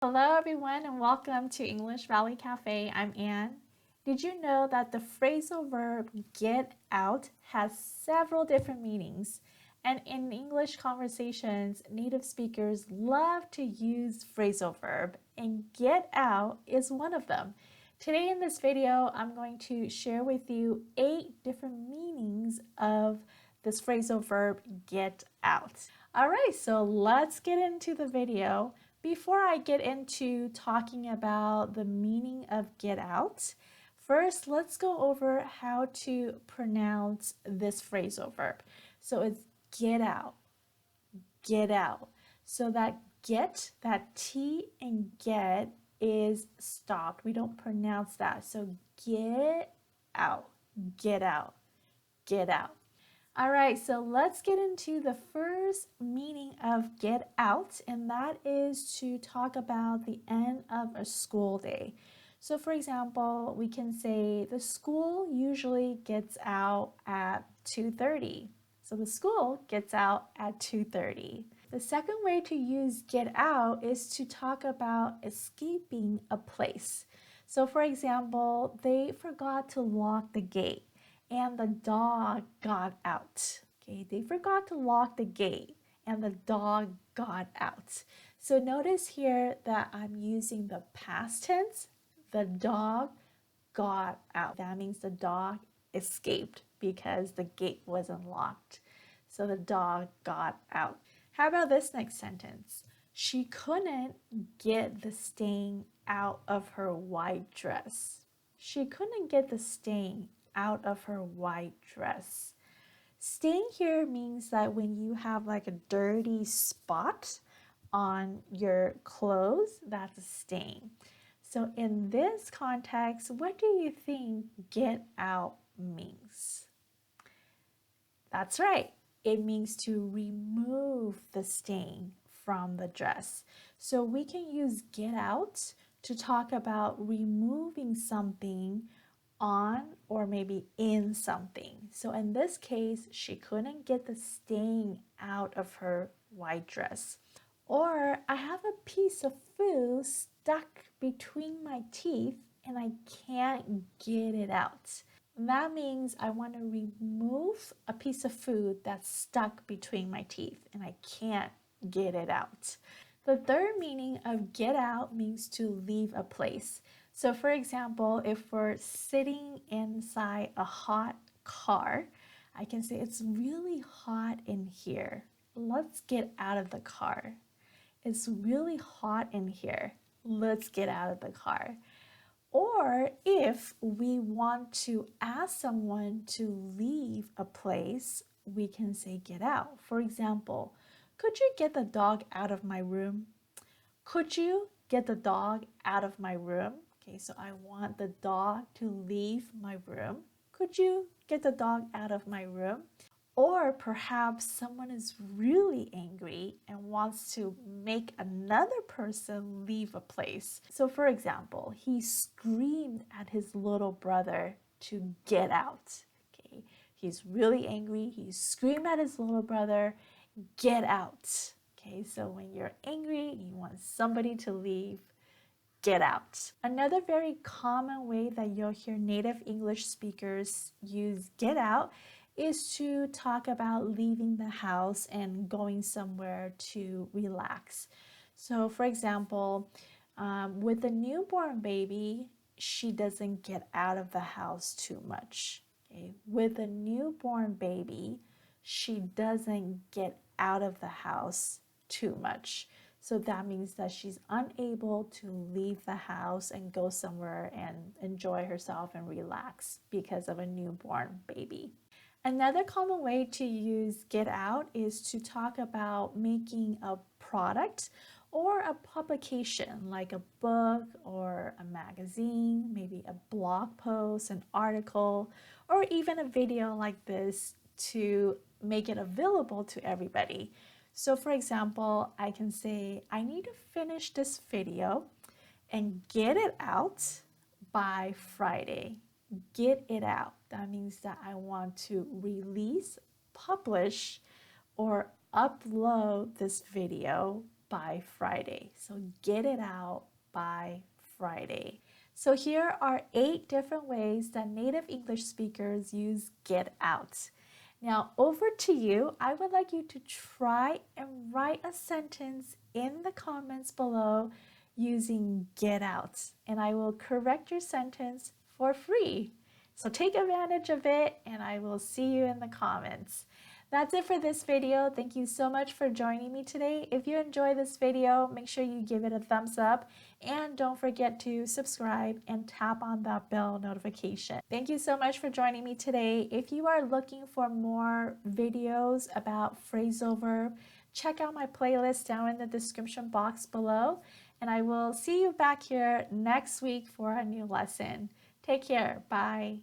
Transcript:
Hello everyone and welcome to English Valley Cafe. I'm Anne. Did you know that the phrasal verb get out has several different meanings? And in English conversations, native speakers love to use phrasal verb, and get out is one of them. Today in this video, I'm going to share with you 8 different meanings of this phrasal verb get out. All right, so let's get into the video. Before I get into talking about the meaning of get out, first let's go over how to pronounce this phrasal verb. So it's get out, get out. So that get, that T in get is stopped. We don't pronounce that. So get out, get out, get out. All right, so let's get into the first meaning of get out, and that is to talk about the end of a school day. So for example, we can say the school usually gets out at 2:30. So the school gets out at 2:30. The second way to use get out is to talk about escaping a place. So for example, they forgot to lock the gate and the dog got out. Okay, they forgot to lock the gate and the dog got out. So notice here that I'm using the past tense. The dog got out. That means the dog escaped because the gate wasn't locked. So the dog got out. How about this next sentence? She couldn't get the stain out of her white dress. She couldn't get the stain out of her white dress. Stain here means that when you have like a dirty spot on your clothes, that's a stain. So in this context, what do you think get out means? That's right. It means to remove the stain from the dress. So we can use get out to talk about removing something on or maybe in something. So in this case, she couldn't get the stain out of her white dress. Or I have a piece of food stuck between my teeth and I can't get it out. That means I want to remove a piece of food that's stuck between my teeth and I can't get it out. The third meaning of get out means to leave a place. So for example, if we're sitting inside a hot car, I can say it's really hot in here. Let's get out of the car. It's really hot in here. Let's get out of the car. Or if we want to ask someone to leave a place, we can say get out. For example, could you get the dog out of my room? Could you get the dog out of my room? Okay, so I want the dog to leave my room. Could you get the dog out of my room? Or perhaps someone is really angry and wants to make another person leave a place. So for example, he screamed at his little brother to get out. Okay, he's really angry. He screamed at his little brother, get out. Okay, so when you're angry, you want somebody to leave, get out. Another very common way that you'll hear native English speakers use get out is to talk about leaving the house and going somewhere to relax. So for example, with a newborn baby, she doesn't get out of the house too much. Okay? With a newborn baby, she doesn't get out of the house too much. So that means that she's unable to leave the house and go somewhere and enjoy herself and relax because of a newborn baby. Another common way to use get out is to talk about making a product or a publication like a book or a magazine, maybe a blog post, an article, or even a video like this to make it available to everybody. So for example, I can say, I need to finish this video and get it out by Friday. Get it out. That means that I want to release, publish, or upload this video by Friday. So get it out by Friday. So here are 8 different ways that native English speakers use get out. Now over to you. I would like you to try and write a sentence in the comments below using get out, and I will correct your sentence for free. So take advantage of it, and I will see you in the comments. That's it for this video. Thank you so much for joining me today. If you enjoyed this video, make sure you give it a thumbs up and don't forget to subscribe and tap on that bell notification. Thank you so much for joining me today. If you are looking for more videos about phrasal verb, check out my playlist down in the description box below, and I will see you back here next week for a new lesson. Take care. Bye.